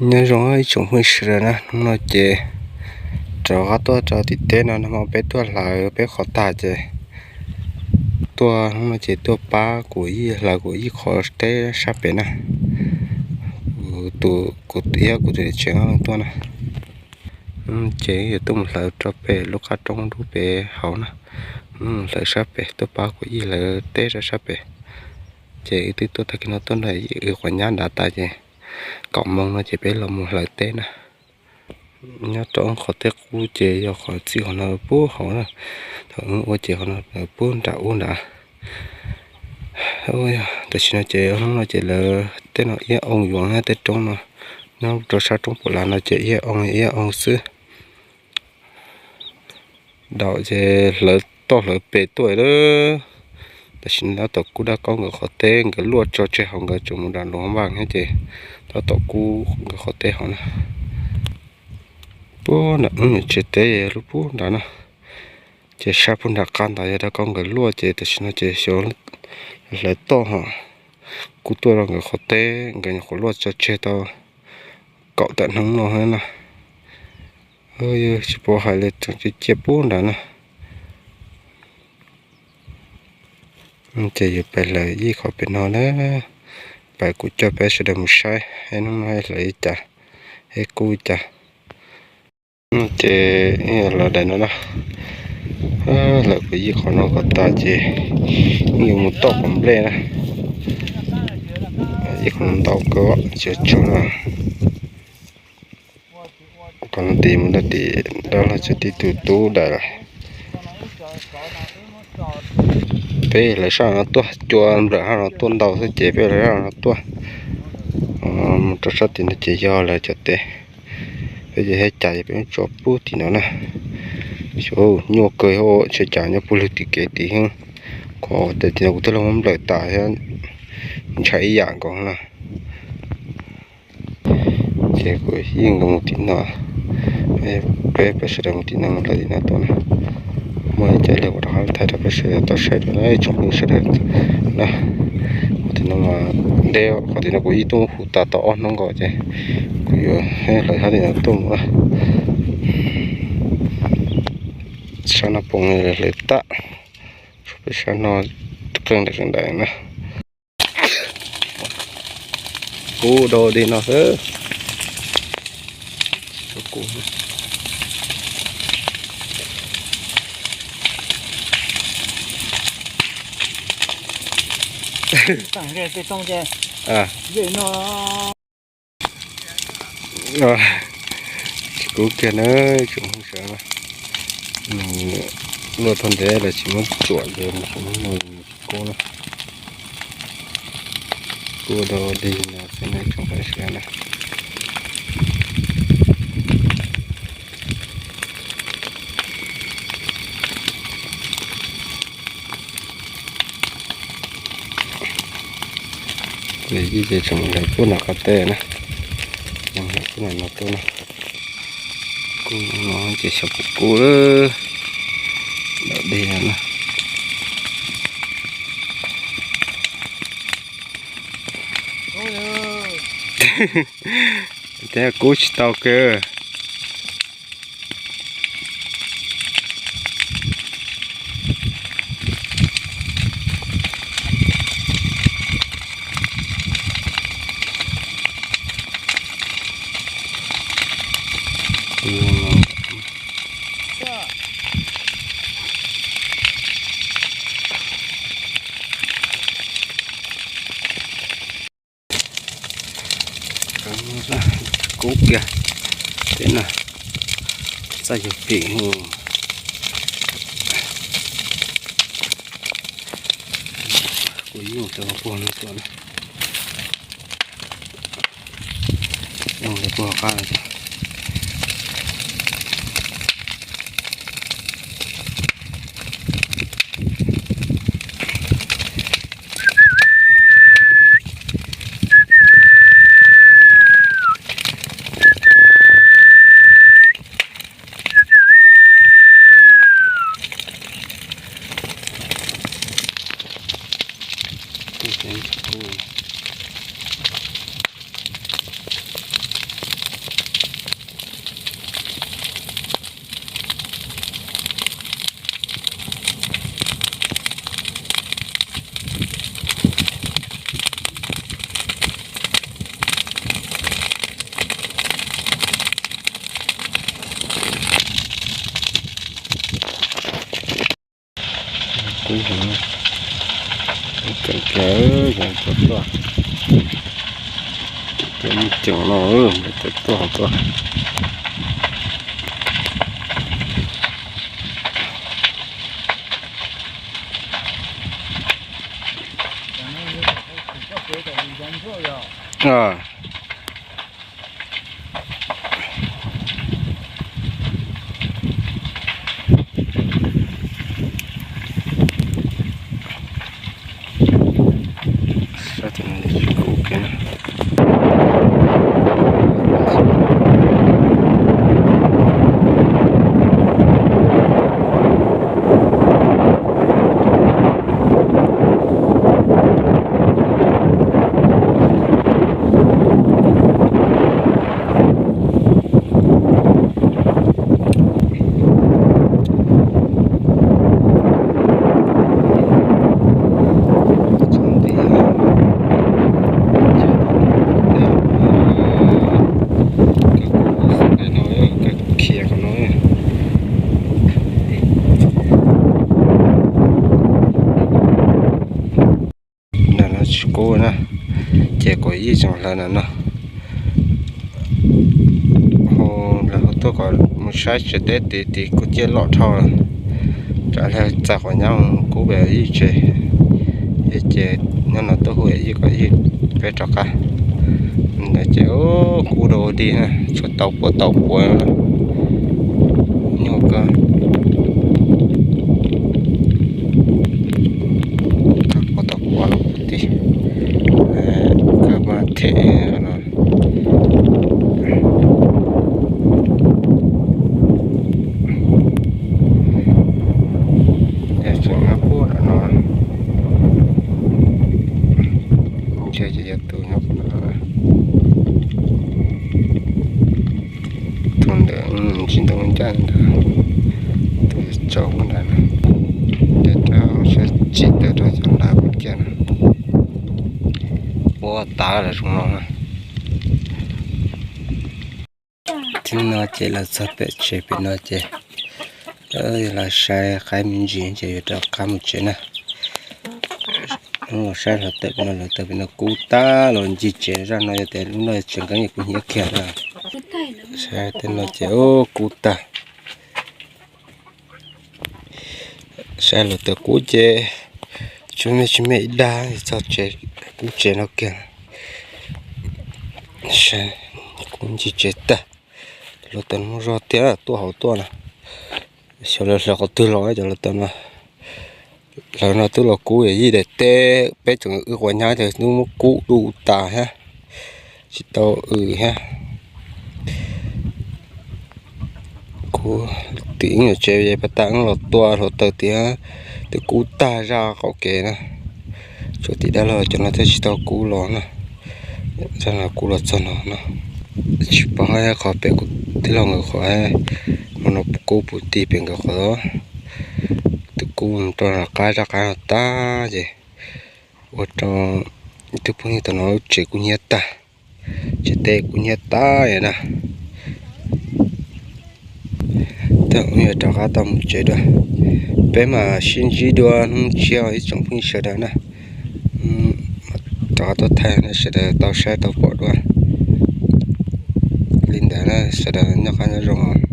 nhớ rồi chúng mình sửa nè nó chế cho các tua cho thì tên nó mà bé tua lại bé khó tả chế tua nó chế tua ba của y là của y khó té sắp bé nè tụ của tia của tụi chế nó tua nè chế tôi một lần cho bé lúc khác trong lúc bé hậu nè lại sắp bé tua ba của y là té ra sắp bé chế tôi thấy cái nó tua này khoảng nhát đã tại chế cộng mong nó chỉ biết là một lời tên nè nhớ trong khó tết cũ chế do khó chỉ họ nó bố họ nè thằng ô chế họ nó bố đã uống đã ôi tôi xin nó chế nó chỉ là tên nó yên ông yuan hay tên trong nó cho sao trong bộ là nó chế yên ông xứ đạo chế lớn to lớn bể tuổi đó tôi xin nó tao cú đã có người khó tên cái luộc cho chơi hồng cái chúng đàn lúa vàng hết chị tao cú người khó tên họ nè bố nè chơi té lúc bố đã nè chơi sáp bún đặc can tại đã có người luộc chơi tôi xin nó chơi số lấy to hả cú tôi là người khó tên người khó luộc cho chơi tao cậu tận hứng nó hết nè ơi chỉ bỏ hai lít trong chơi bún đã nè chỉ phải lấy gì khó bên nó nữa phải cụ cho bé sẽ đừng sai hay nó hay lấy chả hay cụ chả chỉ là đây nó là cái gì khó nó có ta chỉ nhiều một tóc cũng lên nè gì không tóc có chưa cho nó còn tìm nó thì đó là chỉ đi từ tú đây bé lại sao nó tua chua rồi nó tuôn đầu sẽ chế bé lại nó tua cho sát thì nó chế do là cho té bây giờ hết chạy bé cho bút thì nó nè số nhiều cười họ sẽ trả nhau politic thì hơn có để thì nó cũng là không lợi tài hơn chạy dạng còn là chế của riêng một tí nào bé sẽ một tí nào là gì nữa tôi nè mới chạy lên một tháng thay đổi sẽ tao sẽ đấy chúng mình sẽ được nè thì nó mà đeo có thì nó có ý tôi phụ ta tỏ nó gọi chứ hay là hai thì nó tung nữa sao nó bùng lên tạ sao nó căng được cái này nè cú đồ đi nó hết cú tặng cái trong cái vậy nó rồi cú kia nữa chúng không sợ mà luôn thôn thế là chỉ muốn chuột rồi chúng mình cô nó cô đồ đi là cái này không phải sợ này để gì để chúng lại cuốn nào cắt tê nè, làm cái này nó to nè, cuốn nó chỉ sập cú đó, đỡ đi nè, thế cú tao cơ, cú kìa, thế nào, sao nhiều kỹ cú dùng cho buồn nó tuần, dùng để buồn cả rồi. กูเห็นจังแก่อย่างตัวเป็นจังเนาะตัวcô nè trẻ có ý chẳng là nó hồ là tôi có một sai chết đấy thì có chơi lọt thôi trả lại trả khỏi nhau cố bé ý chơi nhưng nó tôi huệ ý có ý về trò cả để chơi ô cú đồ đi ha cho tàu của nhiều cơ thế nó để cho nó cua nó chơi tụi nó thôn để xin đồng chân từ chỗ này để cho sẽ chỉ để cho nó làm cái này tá là chúng nó thì nó chỉ là sắp bị chế bị nó chế là sai khai mình gì chế được cam chế nè nó sai là tự nó cú ta rồi gì chế ra nó để lúc này chẳng cái gì cũng nhớ kẹt là sai tên nó chế ô cú ta sai là tự cú chế chúng mình đa cho chế cú chế nó kẹt sẽ cũng chỉ chết ta lúc tận nó rót té tua hậu tua nè sau đó là có tư lối cho lúc tận mà là nó tư lối cũ gì để té bé chừng quay nhá thì nó cũ đủ tà ha chỉ tao ha cũ tiếng ở chơi vậy bắt tăng là tua rồi từ tiếng từ cũ ta ra có kề nè cho tí đã là cho nó thấy chỉ tao cũ ló nè cho nó cú lọt cho nó chỉ bảo hay khó bé của tí lòng người khó hay mà nó cú bút tì bên cái khó đó từ cú cho là cái ra cái ta gì ở trong từ phong như tao nói chỉ cú nhét ta chỉ tê cú nhét ta vậy nè tao như cho cái tao một chế đó bé mà xin gì đó không chiều ấy trong phong sợ đó nè tao thay nó sẽ tao bỏ luôn linh đã nó sẽ nhắc anh rong